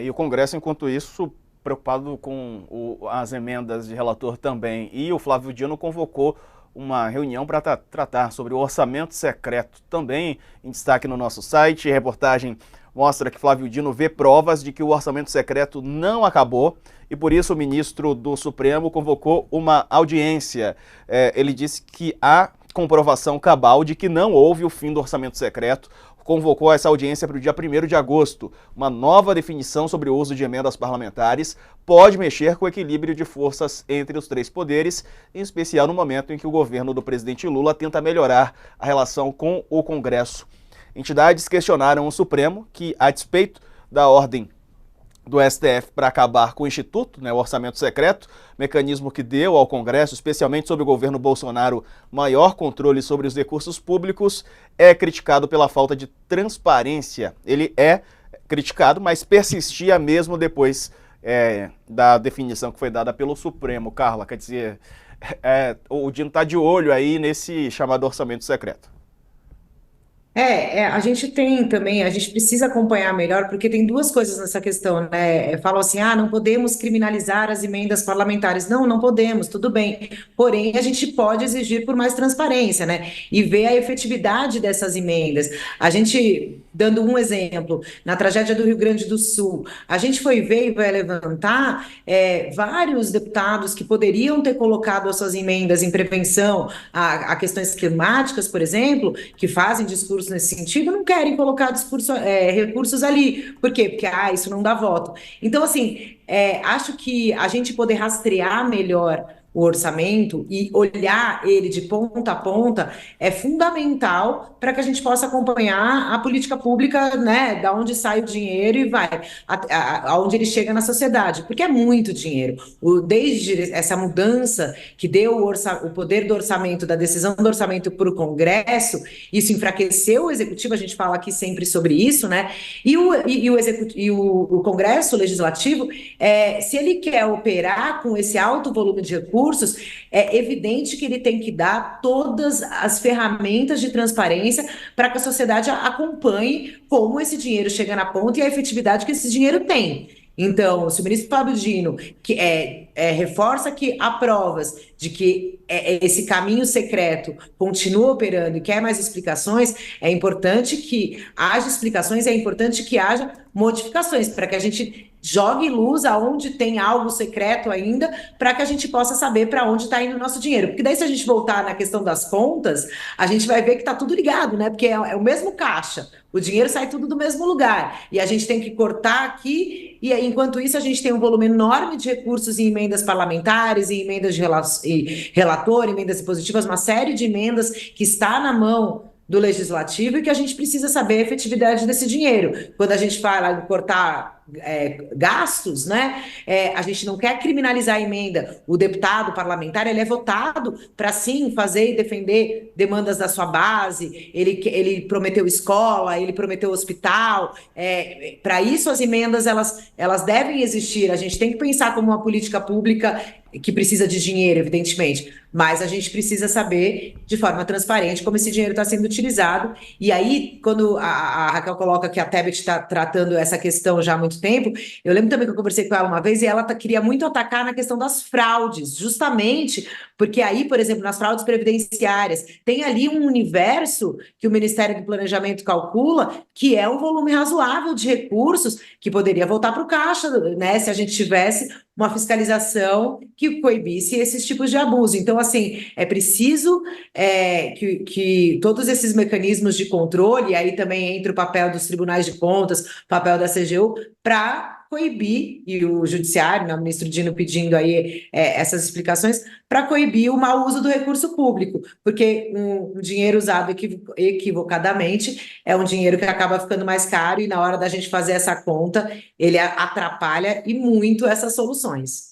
E o Congresso, enquanto isso, preocupado com as emendas de relator também. E o Flávio Dino convocou uma reunião para tratar sobre o orçamento secreto. Também em destaque no nosso site, a reportagem mostra que Flávio Dino vê provas de que o orçamento secreto não acabou e por isso o ministro do Supremo convocou uma audiência. Ele disse que há comprovação cabal de que não houve o fim do orçamento secreto, convocou essa audiência para o dia 1º de agosto. Uma nova definição sobre o uso de emendas parlamentares pode mexer com o equilíbrio de forças entre os três poderes, em especial no momento em que o governo do presidente Lula tenta melhorar a relação com o Congresso. Entidades questionaram o Supremo, que, a despeito da ordem do STF para acabar com o Instituto, o orçamento secreto, mecanismo que deu ao Congresso, especialmente sob o governo Bolsonaro, maior controle sobre os recursos públicos, é criticado pela falta de transparência. Ele é criticado, mas persistia mesmo depois da definição que foi dada pelo Supremo. Carla, quer dizer, o Dino está de olho aí nesse chamado orçamento secreto. A gente tem também, a gente precisa acompanhar melhor, porque tem duas coisas nessa questão, né? Falam assim, não podemos criminalizar as emendas parlamentares. Não, não podemos, tudo bem. Porém, a gente pode exigir por mais transparência, né? E ver a efetividade dessas emendas. A gente, dando um exemplo, na tragédia do Rio Grande do Sul, a gente foi ver e vai levantar vários deputados que poderiam ter colocado as suas emendas em prevenção a questões climáticas, por exemplo, que fazem discurso nesse sentido, não querem colocar recursos ali. Por quê? Porque isso não dá voto. Então, assim, acho que a gente poder rastrear melhor o orçamento e olhar ele de ponta a ponta é fundamental para que a gente possa acompanhar a política pública, né, da onde sai o dinheiro e vai aonde ele chega na sociedade, porque é muito dinheiro. Desde essa mudança que deu o poder do orçamento, da decisão do orçamento para o Congresso, isso enfraqueceu o Executivo, a gente fala aqui sempre sobre isso, né? O Congresso Legislativo, se ele quer operar com esse alto volume de recursos, é evidente que ele tem que dar todas as ferramentas de transparência para que a sociedade acompanhe como esse dinheiro chega na ponta e a efetividade que esse dinheiro tem. Então, se o ministro Fábio Dino reforça que há provas de que esse caminho secreto continua operando e quer mais explicações, é importante que haja explicações, é importante que haja modificações, para que a gente jogue luz aonde tem algo secreto ainda, para que a gente possa saber para onde está indo o nosso dinheiro. Porque daí, se a gente voltar na questão das contas, a gente vai ver que está tudo ligado, né? Porque é o mesmo caixa, o dinheiro sai tudo do mesmo lugar. E a gente tem que cortar aqui, e enquanto isso, a gente tem um volume enorme de recursos em emendas parlamentares, em emendas de relator, emendas impositivas, uma série de emendas que está na mão do legislativo e que a gente precisa saber a efetividade desse dinheiro. Quando a gente fala em cortar gastos, né? A gente não quer criminalizar a emenda. O deputado parlamentar, ele é votado para sim fazer e defender demandas da sua base. Ele prometeu escola, ele prometeu hospital. Para isso as emendas elas devem existir. A gente tem que pensar como uma política pública que precisa de dinheiro, evidentemente, mas a gente precisa saber de forma transparente como esse dinheiro está sendo utilizado. E aí, quando a Raquel coloca que a Tebet está tratando essa questão já há muito tempo, eu lembro também que eu conversei com ela uma vez e ela queria muito atacar na questão das fraudes, justamente porque aí, por exemplo, nas fraudes previdenciárias, tem ali um universo que o Ministério do Planejamento calcula que é um volume razoável de recursos que poderia voltar para o caixa, né, se a gente tivesse uma fiscalização que coibisse esses tipos de abuso. Então, assim, é preciso que todos esses mecanismos de controle, aí também entra o papel dos tribunais de contas, o papel da CGU, para coibir, e o judiciário, né, o ministro Dino pedindo aí essas explicações, para coibir o mau uso do recurso público, porque um dinheiro usado equivocadamente é um dinheiro que acaba ficando mais caro e na hora da gente fazer essa conta, ele atrapalha e muito essas soluções.